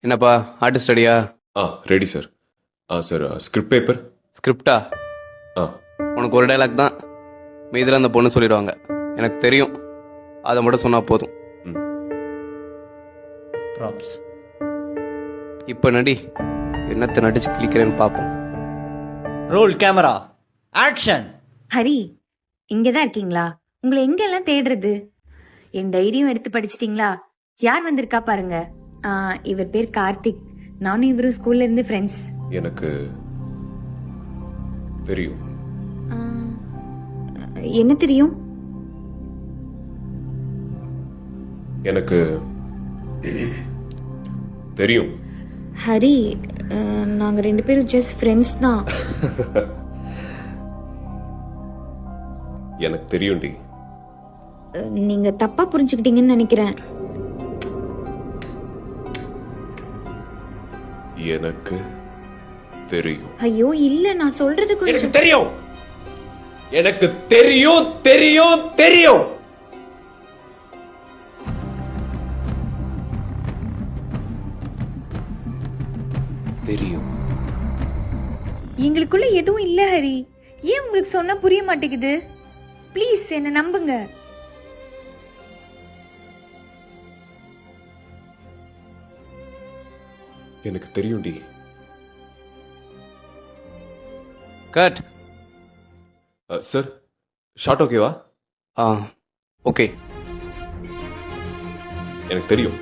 என்னப்பா ஆர்டிஸ்ட் ரெடியா? Ready sir. Sir script paper. ஸ்கிரிப்டா? ஆ உனக்கு ஒரு டைலாக் தான், மீதில் அந்த பொண்ணு சொல்லிடுவாங்க. எனக்கு தெரியும், அதை மட்டும் சொன்னால் போதும். ம் ப்ராப்ஸ். இப்போ நடி, என்னத்தை நடிச்சு கிளிக்கிறேன்னு பார்ப்போம். Role camera action. ஹரி, இங்கே தான் இருக்கீங்களா? உங்களை எங்கெல்லாம் தேடுறது? என் டைரியும் எடுத்து படிச்சிட்டிங்களா? யார் வந்திருக்கா பாருங்க. இவர் பேர் கார்த்திக். நானும் இவரும் ஸ்கூல்ல இருந்து ஃப்ரெண்ட்ஸ். எனக்கு தெரியும். என்ன தெரியும்? எனக்கு தெரியும். ஹரி, நாங்க ரெண்டு பேரும் ஜஸ்ட் ஃப்ரெண்ட்ஸ் தான். எனக்கு தெரியும்டி. நீங்க தப்பா புரிஞ்சுக்கிட்டீங்கன்னு நினைக்கிறேன். எனக்கு தெரியும். ஐயோ இல்ல, நான் சொல்றது எனக்கு கொஞ்சம். தெரியும். எனக்கு தெரியும் தெரியும் தெரியும். தெரியும். எங்களுக்குள்ள எதுவும் இல்ல ஹரி. ஏன் உங்களுக்கு சொன்னா புரிய மாட்டேங்குது? ப்ளீஸ் என்ன நம்புங்க. எனக்கு தெரியும்டி. கட். சார் ஷார்ட் ஓகேவா? ஆ ஓகே. எனக்கு தெரியும்.